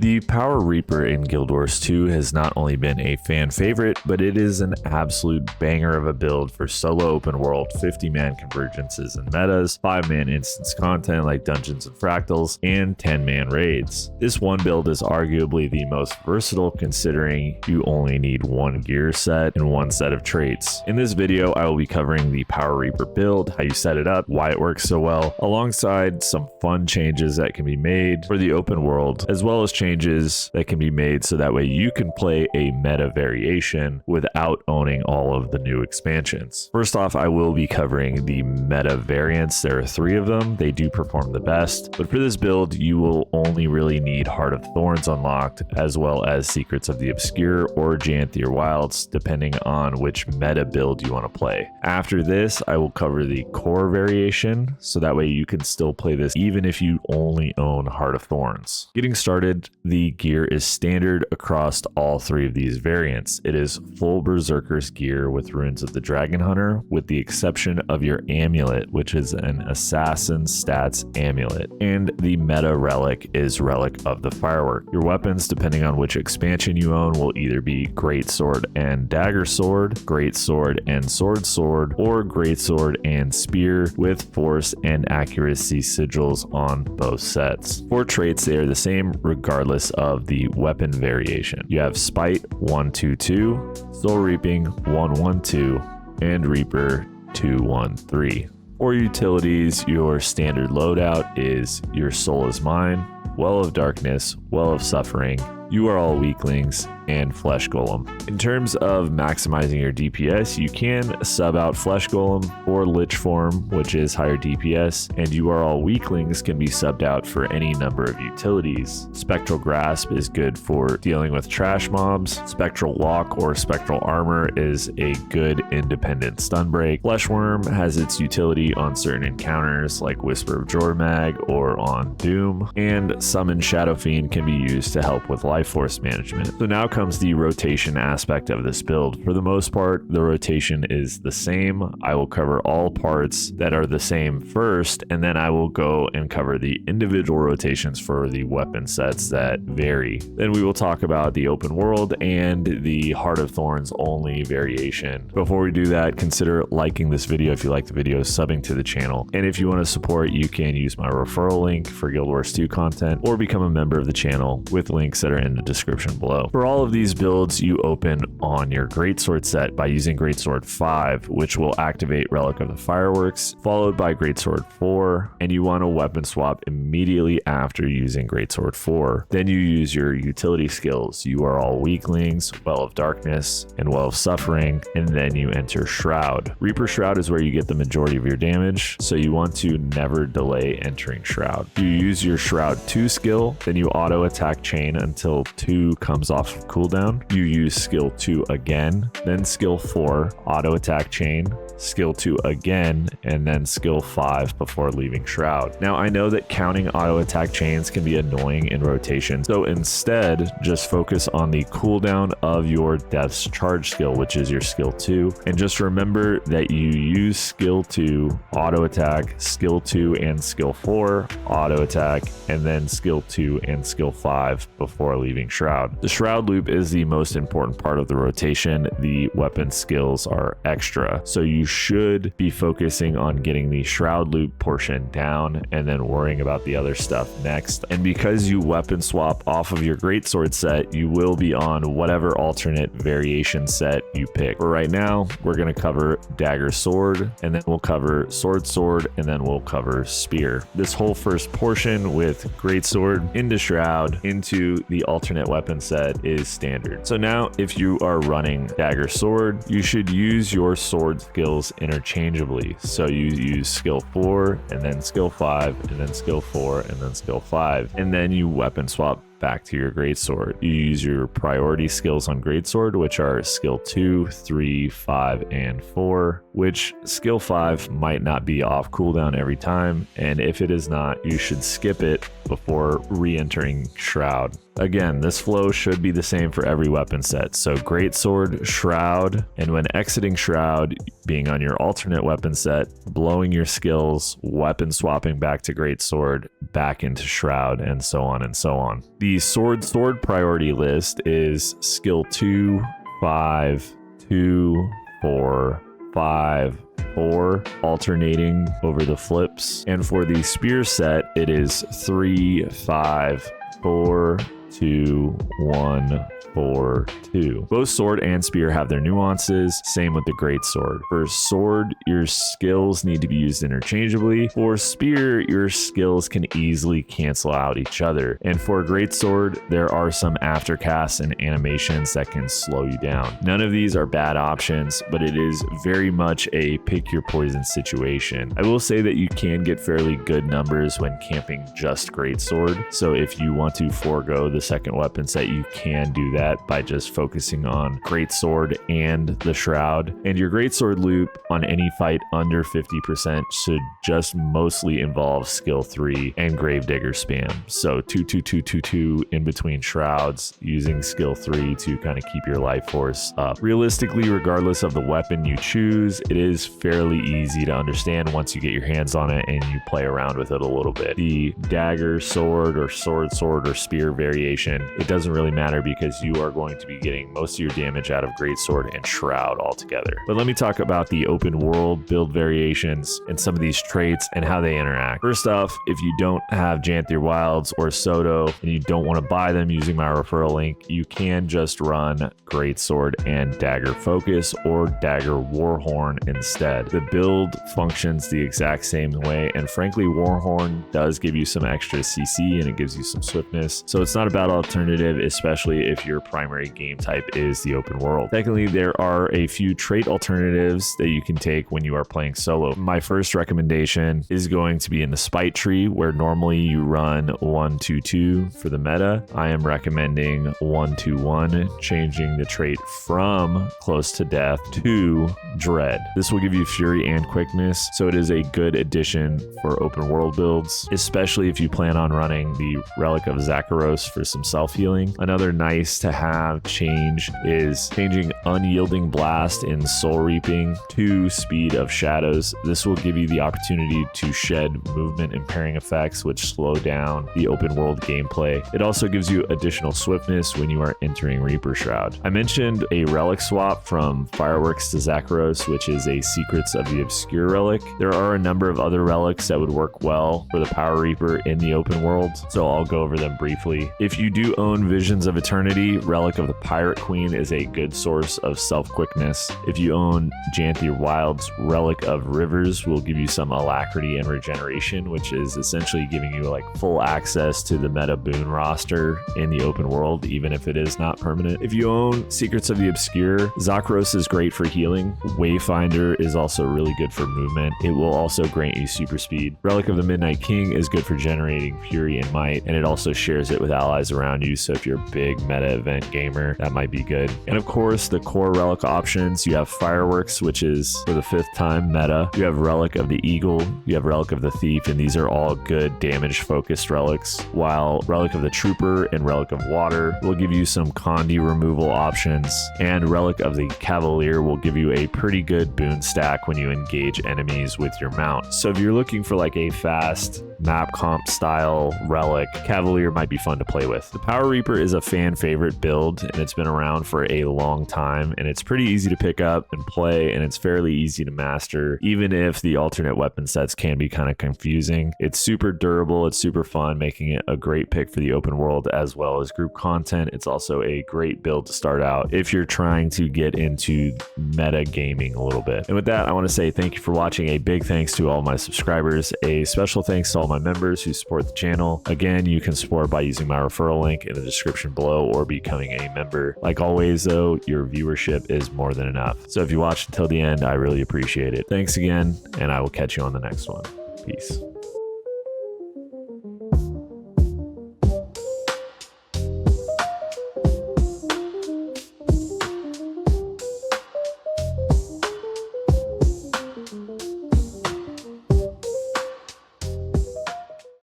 The Power Reaper in Guild Wars 2 has not only been a fan favorite, but it is an absolute banger of a build for solo open world 50-man convergences and metas, 5-man instance content like dungeons and fractals, and 10-man raids. This one build is arguably the most versatile considering you only need one gear set and one set of traits. In this video, I will be covering the Power Reaper build, how you set it up, why it works so well, alongside some fun changes that can be made for the open world, as well as changes that can be made so that way you can play a meta variation without owning all of the new expansions. First off, I will be covering the meta variants. There are 3 of them. They do perform the best, but for this build, you will only really need Heart of Thorns unlocked, as well as Secrets of the Obscure or Janthir Wilds, depending on which meta build you want to play. After this, I will cover the core variation, so that way you can still play this even if you only own Heart of Thorns. Getting started, the gear is standard across all 3 of these variants. It is full Berserker's gear with Runes of the Dragon Hunter, with the exception of your amulet, which is an assassin stats amulet, and the meta relic is Relic of the Firework. Your weapons, depending on which expansion you own, will either be Greatsword and Dagger Sword, Greatsword and Sword, or Greatsword and Spear with Force and Accuracy sigils on both sets. For traits, they are the same regardless of the weapon variation. You have Spite 122, Soul Reaping 112, and Reaper 213. For utilities, your standard loadout is Your Soul is Mine, Well of Darkness, Well of Suffering, You Are All Weaklings, and Flesh Golem. In terms of maximizing your DPS, you can sub out Flesh Golem or Lich Form, which is higher DPS, and You Are All Weaklings can be subbed out for any number of utilities. Spectral Grasp is good for dealing with trash mobs. Spectral Walk or Spectral Armor is a good independent stun break. Flesh Worm has its utility on certain encounters like Whisper of Jormag or on Doom, and Summon Shadow Fiend can be used to help with life force management. So now comes the rotation aspect of this build. For the most part, the rotation is the same. I will cover all parts that are the same first, and then I will go and cover the individual rotations for the weapon sets that vary. Then we will talk about the open world and the Heart of Thorns only variation. Before we do that, consider liking this video if you like the video, subbing to the channel, and if you want to support, you can use my referral link for Guild Wars 2 content or become a member of the channel with links that are in the description below. For all of these builds, you open on your Greatsword set by using Greatsword 5, which will activate Relic of the Fireworks, followed by Greatsword 4, and you want to weapon swap immediately after using Greatsword 4. Then you use your utility skills, You Are All Weaklings, Well of Darkness, and Well of Suffering, and then you enter Shroud. Reaper Shroud is where you get the majority of your damage, so you want to never delay entering Shroud. You use your Shroud 2 skill, then you auto attack chain until 2 comes off of cooldown. You use skill 2 again, then skill 4, auto attack chain, skill 2 again, and then skill 5 before leaving Shroud. Now, I know that counting auto attack chains can be annoying in rotation, so instead just focus on the cooldown of your Death's Charge skill, which is your skill 2, and just remember that you use skill 2, auto attack, skill 2 and skill 4, auto attack, and then skill 2 and skill 5 before leaving Shroud. The Shroud loop is the most important part of the rotation. The weapon skills are extra, so you should be focusing on getting the Shroud loop portion down and then worrying about the other stuff next. And because you weapon swap off of your Greatsword set, you will be on whatever alternate variation set you pick. For right now, we're going to cover Dagger Sword, and then we'll cover Sword, and then we'll cover Spear. This whole first portion with Greatsword into Shroud into the alternate weapon set is standard. So now if you are running Dagger Sword, you should use your sword skills interchangeably. So you use skill 4 and then skill 5 and then skill 4 and then skill 5, and then you weapon swap back to your Greatsword. You use your priority skills on Greatsword, which are skill 2, 3, 5, and 4, which skill 5 might not be off cooldown every time, and if it is not, you should skip it before re-entering Shroud. Again, this flow should be the same for every weapon set. So Greatsword, Shroud, and when exiting Shroud, being on your alternate weapon set, blowing your skills, weapon swapping back to Greatsword, back into Shroud, and so on and so on. The The sword priority list is skill 2, 5, 2, 4, 5, 4, alternating over the flips. And for the spear set, it is 3, 5, 4, 2, 1, 4, 2. Both sword and spear have their nuances. Same with the great sword. For sword, your skills need to be used interchangeably. For spear, your skills can easily cancel out each other. And for great sword, there are some aftercasts and animations that can slow you down. None of these are bad options, but it is very much a pick your poison situation. I will say that you can get fairly good numbers when camping just great sword. So if you want to forego the second weapon set, you can do that by just focusing on great sword and the shroud. And your great sword loop on any fight under 50% should just mostly involve skill 3 and gravedigger spam. So 2 2 2 2 2 in between shrouds, using skill 3 to kind of keep your life force up. Realistically, regardless of the weapon you choose, it is fairly easy to understand once you get your hands on it and you play around with it a little bit. The dagger sword or sword or spear variation, it doesn't really matter because you are going to be getting most of your damage out of greatsword and shroud altogether. But let me talk about the open world build variations and some of these traits and how they interact. First off, if you don't have Janthier Wilds or Soto and you don't want to buy them using my referral link, you can just run greatsword and dagger focus or dagger warhorn instead. The build functions the exact same way, and frankly, warhorn does give you some extra CC and it gives you some swiftness, so it's not a bad alternative, especially if your primary game type is the open world. Secondly, there are a few trait alternatives that you can take when you are playing solo. My first recommendation is going to be in the spite tree, where normally you run 1 2 2 for the meta. I am recommending 1 2 1, changing the trait from close to death to dread. This will give you fury and quickness, so it is a good addition for open world builds, especially if you plan on running the Relic of Zakharos for some self-healing. Another nice to have change is changing Unyielding Blast in Soul Reaping to Speed of Shadows. This will give you the opportunity to shed movement impairing effects which slow down the open world gameplay. It also gives you additional swiftness when you are entering Reaper Shroud. I mentioned a relic swap from Fireworks to Zakharos, which is a Secrets of the Obscure relic. There are a number of other relics that would work well for the Power Reaper in the open world, so I'll go over them briefly. If you do own Visions of Eternity, Relic of the Pirate Queen is a good source of self-quickness. If you own Janthier Wilds, Relic of Rivers will give you some alacrity and regeneration, which is essentially giving you like full access to the meta boon roster in the open world, even if it is not permanent. If you own Secrets of the Obscure, Zakharos is great for healing. Wayfinder is also really good for movement. It will also grant you super speed. Relic of the Midnight King is good for generating fury and might, and it also shares it with allies around you, so if you're a big meta event gamer, that might be good. And of course, the core relic options, you have Fireworks, which is for the 5th time meta. You have Relic of the Eagle, you have Relic of the Thief, and these are all good damage focused relics, while Relic of the Trooper and Relic of Water will give you some Condi removal options, and Relic of the Cavalier will give you a pretty good boon stack when you engage enemies with your mount. So if you're looking for like a fast map comp style relic, Cavalier might be fun to play with. The Power Reaper is a fan favorite build, and it's been around for a long time, and it's pretty easy to pick up and play, and it's fairly easy to master, even if the alternate weapon sets can be kind of confusing. It's super durable, it's super fun, making it a great pick for the open world as well as group content. It's also a great build to start out if you're trying to get into meta gaming a little bit. And with that, I want to say thank you for watching. A big thanks to all my subscribers. A special thanks to all my members who support the channel. Again, you can support by using my referral link in the description below or becoming a member. Like always though, your viewership is more than enough. So if you watched until the end, I really appreciate it. Thanks again, and I will catch you on the next one. Peace.